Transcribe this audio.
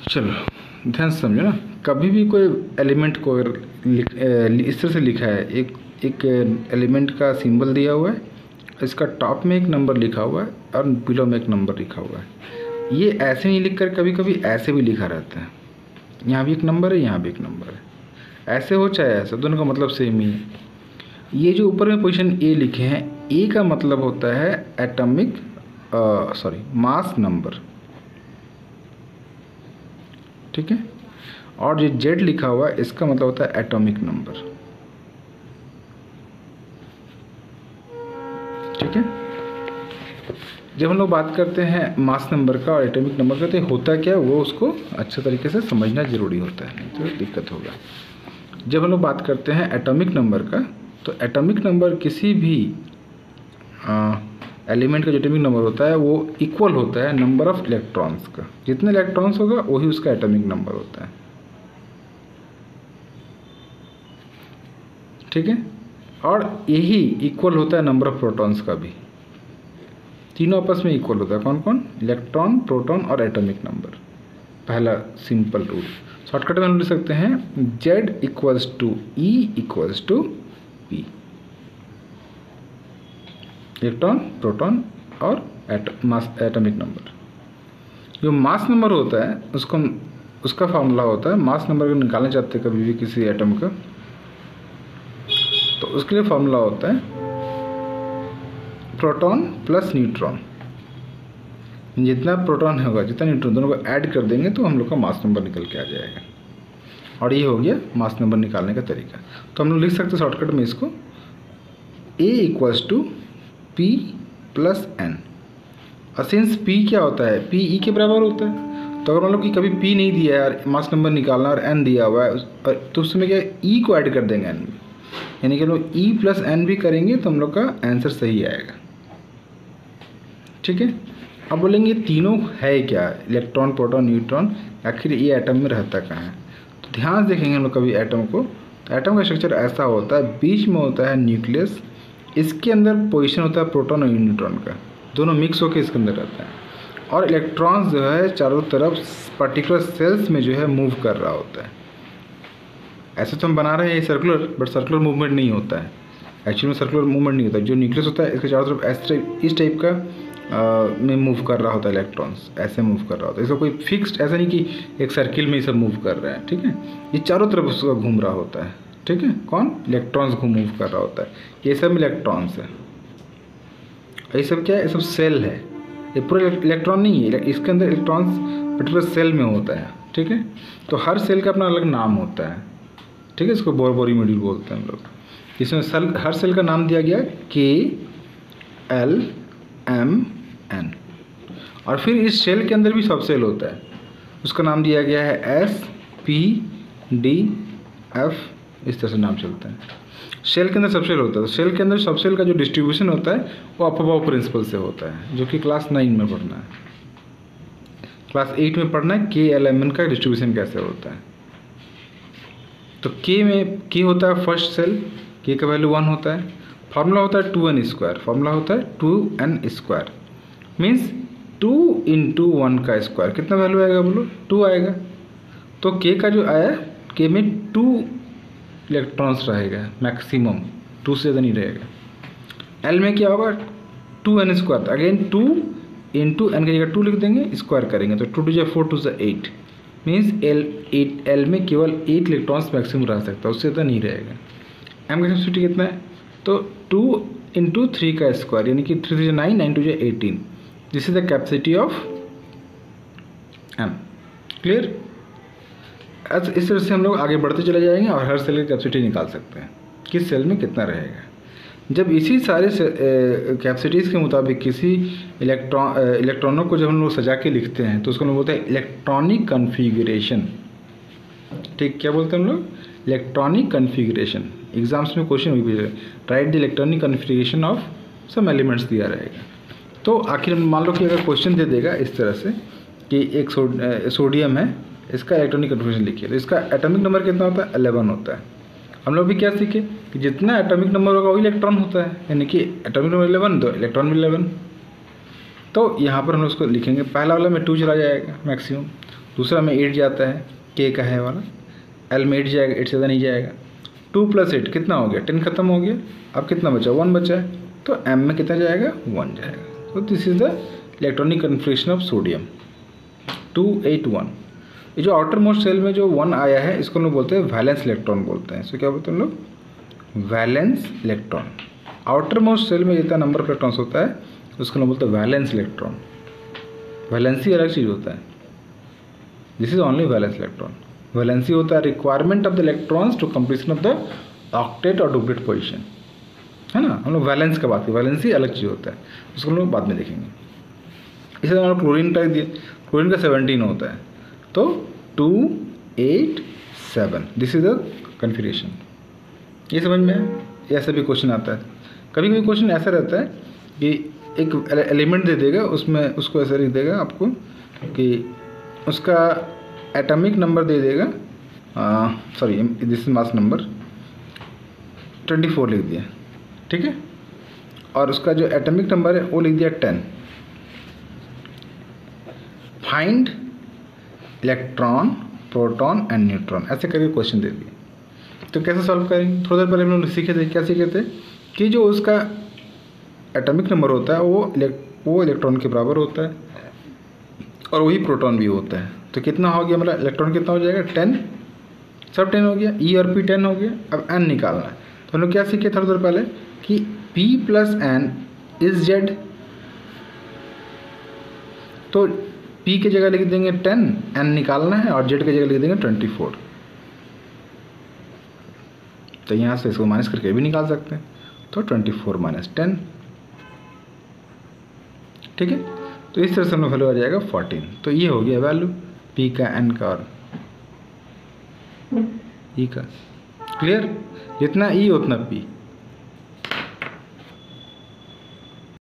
चलो ध्यान से समझो ना, कभी भी कोई एलिमेंट को इस तरह से लिखा है, एक एलिमेंट का सिंबल दिया हुआ है, इसका टॉप में एक नंबर लिखा हुआ है और बिलो में एक नंबर लिखा हुआ है। ये ऐसे नहीं लिख कर कभी कभी ऐसे भी लिखा रहता है, यहाँ भी एक नंबर है, यहाँ भी एक नंबर है, ऐसे हो चाहे ऐसे, दोनों का मतलब सेम ही है। ये जो ऊपर में पोजीशन ए लिखे हैं, ए का मतलब होता है एटॉमिक मास नंबर, ठीक है। और जो जेड लिखा हुआ है इसका मतलब होता है एटॉमिक नंबर, ठीक है। जब हम लोग बात करते हैं मास नंबर का और एटॉमिक नंबर का, तो होता क्या है वो उसको अच्छे तरीके से समझना ज़रूरी होता है, नहीं तो दिक्कत होगा। जब हम लोग बात करते हैं एटॉमिक नंबर का, तो एटॉमिक नंबर किसी भी एलिमेंट का जो एटॉमिक नंबर होता है वो इक्वल होता है नंबर ऑफ इलेक्ट्रॉन्स का। जितने इलेक्ट्रॉन्स होगा वही उसका एटॉमिक नंबर होता है, ठीक है। और यही इक्वल होता है नंबर ऑफ प्रोटॉन्स का भी, तीनों आपस में इक्वल होता है। कौन कौन? इलेक्ट्रॉन, प्रोटॉन और एटॉमिक नंबर। पहला सिंपल रूल शॉर्टकट में हम लिख सकते हैं, Z equals to E equals to P, electron, proton और एटॉमिक नंबर। जो मास नंबर होता है उसका फार्मूला होता है, मास नंबर अगर निकालना चाहते हैं कभी भी किसी एटम का, तो उसके लिए फार्मूला होता है प्रोटॉन प्लस न्यूट्रॉन। जितना प्रोटॉन होगा जितना न्यूट्रॉन, दोनों को ऐड कर देंगे तो हम लोग का मास नंबर निकल के आ जाएगा। और ये हो गया मास नंबर निकालने का तरीका। तो हम लोग लिख सकते हैं शॉर्टकट में इसको, A equals to P plus N। और सिंस P क्या होता है, P E के बराबर होता है, तो अगर मान लो कि कभी P नहीं दिया है, मास नंबर निकालना और N दिया हुआ है, तो उसमें क्या E को ऐड कर देंगे N में, यानी कि हम लोग E प्लस N भी करेंगे तो हम लोग का आंसर सही आएगा, ठीक है। अब बोलेंगे तीनों है क्या, इलेक्ट्रॉन, प्रोटॉन, न्यूट्रॉन, आखिर ये एटम में रहता कहाँ है। तो ध्यान से देखेंगे हम लोग कभी एटम को, तो एटम का स्ट्रक्चर ऐसा होता है, बीच में होता है न्यूक्लियस, इसके अंदर पोजीशन होता है प्रोटॉन और न्यूट्रॉन का, दोनों मिक्स होकर इसके अंदर रहता है। और इलेक्ट्रॉन्स जो है चारों तरफ पर्टिकुलर सेल्स में जो है मूव कर रहा होता है। ऐसे तो हम बना रहे हैं सर्कुलर, बट सर्कुलर मूवमेंट नहीं होता है, एक्चुअली में सर्कुलर मूवमेंट नहीं होता। जो न्यूक्लियस होता है इसके चारों तरफ इस टाइप का में मूव कर रहा होता है, इलेक्ट्रॉन्स ऐसे मूव कर रहा होता है। इसका कोई फिक्स्ड ऐसा नहीं कि एक सर्किल में ही सब मूव कर रहे हैं, ठीक है। ये चारों तरफ उसका घूम रहा होता है, ठीक है। कौन? इलेक्ट्रॉन्स मूव कर रहा होता है। ये सब इलेक्ट्रॉन्स है, ये सब क्या है, ये सब सेल है, ये पूरा इलेक्ट्रॉन नहीं है, इसके अंदर इलेक्ट्रॉन्स पर्टिकुलर सेल में होता है, ठीक है। तो हर सेल का अपना अलग नाम होता है, ठीक है। इसको बोरी मॉड्यूल बोलते हैं हम लोग। इसमें हर सेल का नाम दिया गया KLMN। और फिर इस सेल के अंदर भी सब सेल होता है, उसका नाम दिया गया है SPDF, इस तरह से नाम चलता है। सेल के अंदर सब सेल होता है, तो सेल के अंदर सब सेल का जो डिस्ट्रीब्यूशन होता है वो अफबाउ प्रिंसिपल से होता है, जो कि क्लास 9 में पढ़ना है। क्लास 8 में पढ़ना है KLMN का डिस्ट्रीब्यूशन कैसे होता है। तो K होता है फर्स्ट सेल, K का वैल्यू 1 होता है, फार्मूला होता है 2n स्क्वायर, फार्मूला होता है 2n स्क्वायर, मीन्स 2 × 1 का स्क्वायर, कितना वैल्यू आएगा बोलो, 2 आएगा। तो K का जो आया, K में 2 इलेक्ट्रॉन्स रहेगा मैक्सिमम, 2 से ज़्यादा नहीं रहेगा। L में क्या होगा, 2n स्क्वायर, अगेन 2 × n की जगह 2 लिख देंगे, स्क्वायर करेंगे तो 2 × 4 2 × 8, मीन्स L में केवल 8 इलेक्ट्रॉन्स मैक्सिमम रह सकता है, उससे ज़्यादा नहीं रहेगा। M का कैपेसिटी कितना है, तो 2 × 3 का स्क्वायर, यानी कि 3 × 9 9 × 18, this is the capacity of M। Clear? इस तरह से हम लोग आगे बढ़ते चले जाएंगे और हर सेल की कैपेसिटी निकाल सकते हैं, किस सेल में कितना रहेगा। जब इसी सारे कैपेसिटीज़ के मुताबिक किसी इलेक्ट्रॉनों को जब हम लोग सजा के लिखते हैं तो उसको हम लोग बोलते हैं इलेक्ट्रॉनिक कन्फिगरेशन, ठीक। क्या बोलते हैं हम लोग, इलेक्ट्रॉनिक कन्फिगरेशन। एग्जाम्स में क्वेश्चन भी write the electronic configuration of some elements दिया रहेगा। तो आखिर मान लो कि अगर क्वेश्चन दे देगा इस तरह से कि एक सोडियम है, इसका इलेक्ट्रॉनिक कन्फिगरेशन लिखिए, तो इसका एटॉमिक नंबर कितना होता है, 11 होता है। हम लोग भी क्या सीखे कि जितना एटॉमिक नंबर होगा वही इलेक्ट्रॉन होता है, यानी कि एटॉमिक नंबर 11 तो इलेक्ट्रॉन भी 11। तो यहाँ पर हम उसको लिखेंगे, पहला वाला में 2 चला जाएगा मैक्सिमम, दूसरा में 8 जाता है, K का है वाला, L में 8 जाएगा, 8 से ज़्यादा नहीं जाएगा। 2 + 8 कितना हो गया, 10 खत्म हो गया, अब कितना बचा, 1 बचा है, तो M में कितना जाएगा, 1 जाएगा। तो this is the electronic configuration of sodium 281। ये जो आउटर मोस्ट शेल में जो 1 आया है इसको लोग बोलते हैं वैलेंस इलेक्ट्रॉन बोलते हैं। इसको क्या बोलते हैं लोग, valence electron. Outermost shell में जितना नंबर ऑफ इलेक्ट्रॉन्स होता है उसको लोग बोलते हैं वैलेंस इलेक्ट्रॉन। वैलेंसी अलग चीज़ होता है, this is only valence electron. Valency होता है requirement of the electrons to completion of the octet और डुप्लेट पोजिशन, है ना। हम लोग वैलेंस का बात करें, वैलेंसी अलग चीज़ होता है, उसको हम लोग बाद में देखेंगे। इसे हम लोग क्लोरीन का दिए, क्लोरीन का 17 होता है, तो 2 8 7 दिस इज द कन्फिग्रेशन। ये समझ में है। ऐसा भी क्वेश्चन आता है, कभी कभी क्वेश्चन ऐसा रहता है कि एक एलिमेंट दे देगा, उसमें उसको ऐसा लिख देगा आपको कि उसका एटॉमिक नंबर दे देगा, sorry this is mass number 24 लिख दिया, ठीक है, और उसका जो एटॉमिक नंबर है वो लिख दिया 10। Find electron, proton and neutron, ऐसे करके क्वेश्चन दे दिए। तो कैसे सॉल्व करेंगे, थोड़ी देर पहले हम लोग सीखे थे, क्या सीखे थे कि जो उसका एटॉमिक नंबर होता है वो इलेक्ट्रॉन के बराबर होता है और वही प्रोटॉन भी होता है। तो कितना हो गया, मतलब इलेक्ट्रॉन कितना हो जाएगा, 10, सब 10 हो गया, E और P 10 हो गया। अब N निकालना है, तो हम लोग क्या सीखे थोड़ी देर पहले कि P + N इज Z। तो P की जगह लिख देंगे 10, N निकालना है, और Z की जगह लिख देंगे 24। तो यहाँ से इसको माइनस करके भी निकाल सकते हैं, तो 24 - 10, ठीक है। तो इस तरह से हम लोग वैल्यू आ जाएगा 14। तो ये हो गया वैल्यू P का, N का और E का। क्लियर, जितना E उतना P।